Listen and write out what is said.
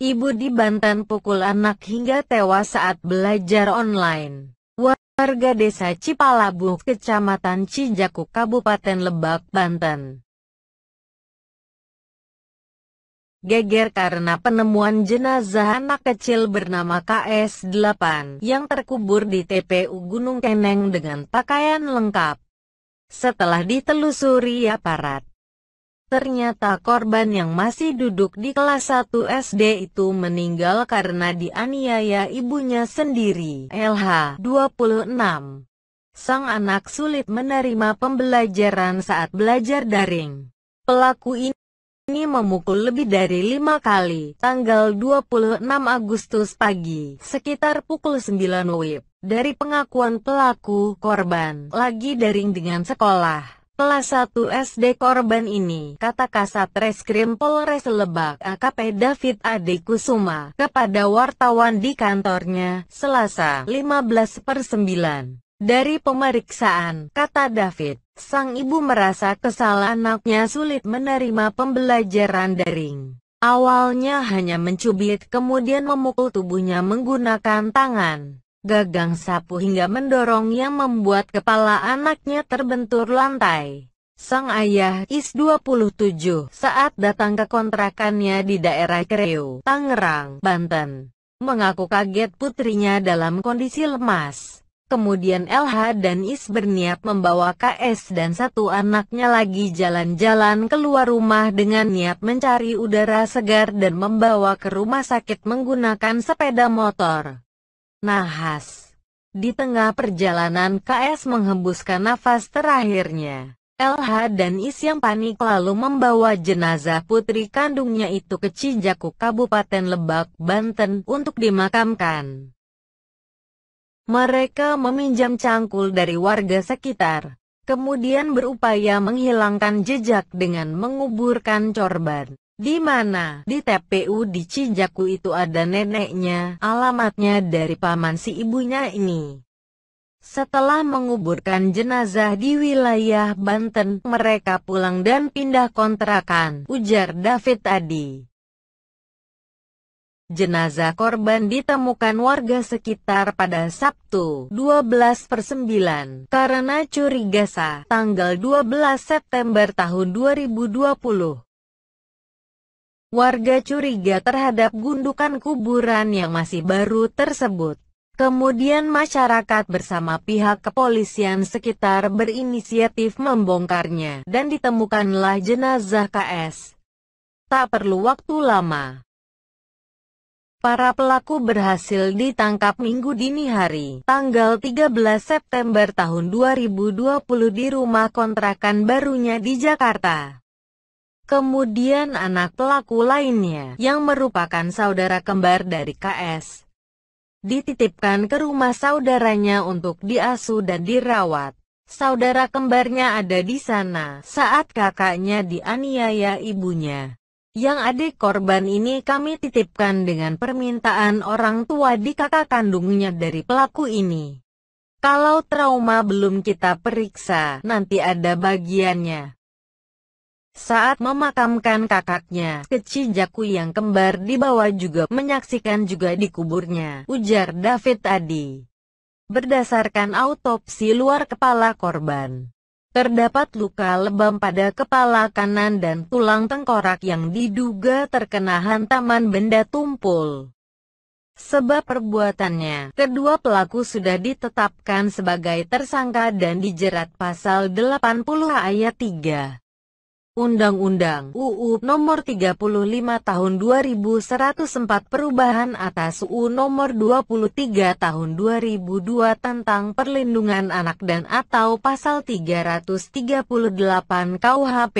Ibu di Banten pukul anak hingga tewas saat belajar online. Warga desa Cipalabuh, Kecamatan Cijaku, Kabupaten Lebak, Banten, geger karena penemuan jenazah anak kecil bernama KS8 yang terkubur di TPU Gunung Keneng dengan pakaian lengkap. Setelah ditelusuri aparat, ternyata korban yang masih duduk di kelas 1 SD itu meninggal karena dianiaya ibunya sendiri, LH, 26. Sang anak sulit menerima pembelajaran saat belajar daring. Pelaku ini memukul lebih dari 5 kali, tanggal 26 Agustus pagi, sekitar pukul 9 WIB. Dari pengakuan pelaku, korban lagi daring dengan sekolah. Kelas 1 SD korban ini, kata Kasat Reskrim Polres Lebak AKP David Ade Kusuma, kepada wartawan di kantornya, Selasa, 15/9. Dari pemeriksaan, kata David, sang ibu merasa kesal anaknya sulit menerima pembelajaran daring. Awalnya hanya mencubit, kemudian memukul tubuhnya menggunakan tangan, gagang sapu hingga mendorong yang membuat kepala anaknya terbentur lantai. Sang ayah, Is 27, saat datang ke kontrakannya di daerah Kreo, Tangerang, Banten, mengaku kaget putrinya dalam kondisi lemas. Kemudian LH dan Is berniat membawa KS dan satu anaknya lagi jalan-jalan keluar rumah dengan niat mencari udara segar dan membawa ke rumah sakit menggunakan sepeda motor. Nahas, di tengah perjalanan KS menghembuskan nafas terakhirnya. LH dan Is yang panik lalu membawa jenazah putri kandungnya itu ke Cijaku, Kabupaten Lebak, Banten, untuk dimakamkan. Mereka meminjam cangkul dari warga sekitar, kemudian berupaya menghilangkan jejak dengan menguburkan korban. Di mana di TPU di Cijaku itu ada neneknya, alamatnya dari paman si ibunya ini. Setelah menguburkan jenazah di wilayah Banten, mereka pulang dan pindah kontrakan, ujar David Adi. Jenazah korban ditemukan warga sekitar pada Sabtu, 12/9, karena curiga tanggal 12 September tahun 2020. Warga curiga terhadap gundukan kuburan yang masih baru tersebut. Kemudian masyarakat bersama pihak kepolisian sekitar berinisiatif membongkarnya, dan ditemukanlah jenazah KS. Tak perlu waktu lama, para pelaku berhasil ditangkap Minggu dini hari, tanggal 13 September tahun 2020 di rumah kontrakan barunya di Jakarta. Kemudian anak pelaku lainnya, yang merupakan saudara kembar dari KS, dititipkan ke rumah saudaranya untuk diasuh dan dirawat. Saudara kembarnya ada di sana saat kakaknya dianiaya ibunya. Yang adik korban ini kami titipkan dengan permintaan orang tua di kakak kandungnya dari pelaku ini. Kalau trauma belum kita periksa, nanti ada bagiannya. Saat memakamkan kakaknya, ke Cijaku yang kembar dibawa juga menyaksikan juga dikuburnya, ujar David Adi. Berdasarkan autopsi luar kepala korban, terdapat luka lebam pada kepala kanan dan tulang tengkorak yang diduga terkena hantaman benda tumpul. Sebab perbuatannya, kedua pelaku sudah ditetapkan sebagai tersangka dan dijerat pasal 80 ayat 3. Undang-Undang UU Nomor 35 Tahun 2104 Perubahan atas UU Nomor 23 Tahun 2002 tentang Perlindungan Anak dan atau Pasal 338 KUHP.